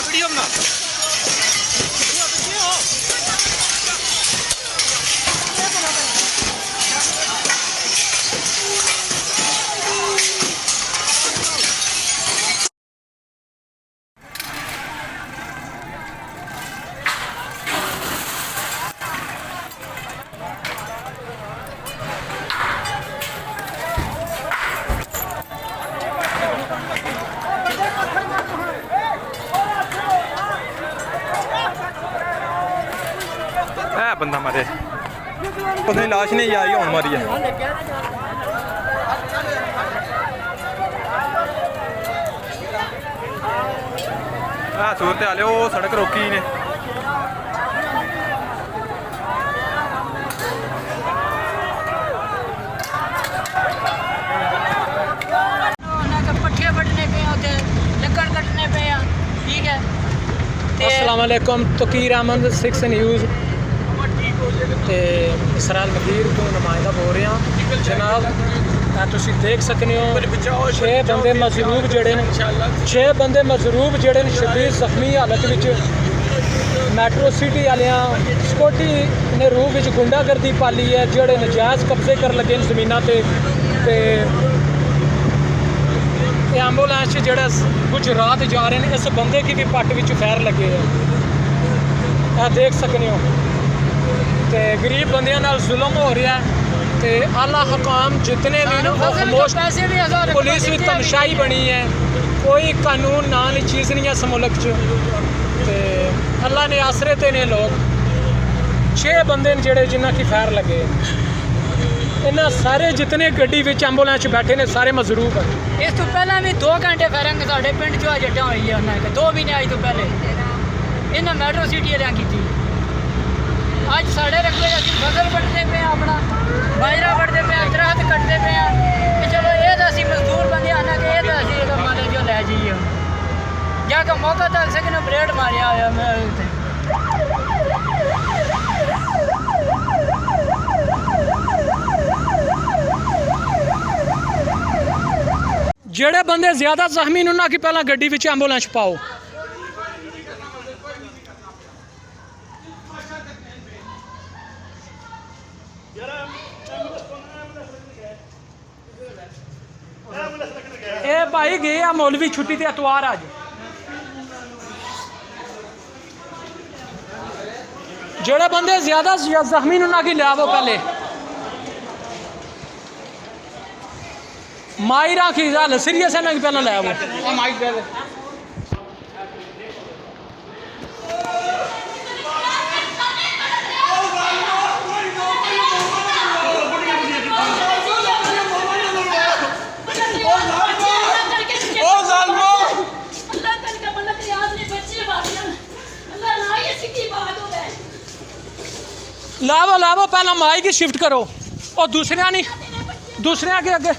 Video बना बंदा मारे पता नहीं लाश नहीं आई हूँ मारी है सूरत हाल वो सड़क रोकी ने पट्ठे बटने पे लकड़ कटने पे ठीक है। अस्सलाम वालेकुम तकीर अहमद 6 न्यूज़ ਤੇ ਇਸਰਾਇਲ ਮਗੀਰ ਤੋਂ ਨੁਮਾਇੰਦਾ ਬੋਲ ਰਿਹਾ ਜਨਾਬ। ਤੁਸੀਂ ਦੇਖ ਸਕਦੇ ਹੋ 6 ਬੰਦੇ ਮਜ਼ਰੂਬ ਜਿਹੜੇ ਨੇ 6 ਬੰਦੇ ਮਜ਼ਰੂਬ ਜਿਹੜੇ ਨੇ ਸ਼ਦੀਦ ਜ਼ਖਮੀ ਹਾਲਤ ਵਿੱਚ ਮੈਟਰੋ ਸਿਟੀ ਵਾਲਿਆਂ ਸਿਕਿਉਰਟੀ ਨੇ ਰੂਪ ਵਿੱਚ ਗੁੰਡਾਗਰਦੀ ਪਾਲੀ ਹੈ ਜਿਹੜੇ ਨਜਾਇਜ਼ ਕਬਜ਼ੇ ਕਰ ਲੱਗੇ ਨੇ ਜ਼ਮੀਨਾਂ ਤੇ ਇਹ ਐਂਬੂਲੈਂਸ ਜਿਹੜਾ ਗੁਜਰਾਤ ਜਾ ਰਹੇ ਨੇ ਇਸ ਬੰਦੇ ਕੀ ਵੀ ਪੱਟ ਵਿੱਚ ਫੈਰ ਲੱਗੇ ਹੈ ਇਹ ਦੇਖ ਸਕਦੇ ਹੋ। ਤੇ ਗਰੀਬ ਬੰਦਿਆਂ ਨਾਲ ਜ਼ੁਲਮ ਹੋ ਰਿਹਾ ਤੇ ਆਲਾ ਹਕਾਮ ਜਿਤਨੇ ਵੀ ਨੇ ਉਹ ਖਮੋਸ਼ ਪੁਲਿਸ ਵੀ ਤਮਸ਼ਾਈ ਬਣੀ ਹੈ ਕੋਈ ਕਾਨੂੰਨ ਨਾਂ ਦੀ ਚੀਜ਼ ਨਹੀਂ ਹੈ ਇਸ ਮੁਲਕ 'ਚ ਤੇ ਅੱਲਾ ਨੇ ਆਸਰੇ ਤੇ ਨੇ ਲੋਕ 6 ਬੰਦੇ ਨੇ ਜਿਹੜੇ ਜਿਨ੍ਹਾਂ ਕੀ ਫੈਰ ਲੱਗੇ ਇਹਨਾਂ ਸਾਰੇ ਜਿਤਨੇ ਗੱਡੀ ਵਿੱਚ ਐਂਬੂਲੈਂਸ 'ਚ ਬੈਠੇ ਨੇ ਸਾਰੇ ਮਜ਼ਰੂਬ ਹੈ। ਇਸ ਤੋਂ ਪਹਿਲਾਂ ਵੀ 2 ਘੰਟੇ ਫੈਰਿੰਗ ਸਾਡੇ ਪਿੰਡ 'ਚੋਂ ਜੱਟਾਂ ਹੋਈ ਹੈ ਉਹਨਾਂ ਨੇ 2 ਮਹੀਨੇ ਅੱਜ ਤੋਂ ਪਹਿਲੇ ਇਹਨਾਂ ਮੈਟਰੋ ਸਿਟੀ ਵਾਲਿਆਂ ਕੀਤੀ। ਅੱਜ ਸਾਡੇ ਰਕਬੇ ਅਸੀਂ ਫਸਲ ਵੱਢਦੇ ਪਏ ਆਪਣਾ ਬਾਜਰਾ ਵੱਢਦੇ ਪਏ ਦਰਖਤ ਕੱਟਦੇ ਪਏ ਕਿ ਚਲੋ ਇਹ ਤਾਂ ਅਸੀਂ ਮਜ਼ਦੂਰ ਬੰਦੇ ਆਣਾ ਕਿ ਇਹ ਤਾਂ ਅਸੀਂ ਇਹਦਾ ਮਾਲੇ ਜੋ ਲੈ ਜਾਈਏ ਜਾਂ ਕਿ ਮੌਕਾ ਤੱਕ ਸਕਨੇ ਬਰੇਡ ਮਾਰਿਆ ਹੋਇਆ ਮੈਂ ਉੱਤੇ। ਜਿਹੜੇ ਬੰਦੇ ਜ਼ਿਆਦਾ ਜ਼ਖਮੀ ਨੇ ਉਹਨਾਂ ਕੀ ਪਹਿਲਾਂ ਗੱਡੀ ਵਿੱਚ ਐਂਬੂਲੈਂਸ ਪਾਓ। ਇਹ ਭਾਈ ਗਏ ਆ ਮੌਲਵੀ ਛੁੱਟੀ ਤੇ ਐਤਵਾਰ ਅੱਜ ਜਿਹੜੇ ਬੰਦੇ ਜ਼ਿਆਦਾ ਜ਼ਖਮੀ ਨੇ ਉਹਨਾਂ ਕੀ ਲਿਆਵੋ ਪਹਿਲੇ ਮਾਇਰਾ ਕੀ ਹਾਲ ਸੀਰੀਅਸ ਹੈ ਨਾ ਕਿ ਪਹਿਲਾਂ ਲਿਆਵੋ ਮਾਈਕ ਦੇ ਦੇ लावो लावो पहला माई की शिफ्ट करो और दूसरे नहीं दूसरे आगे आगे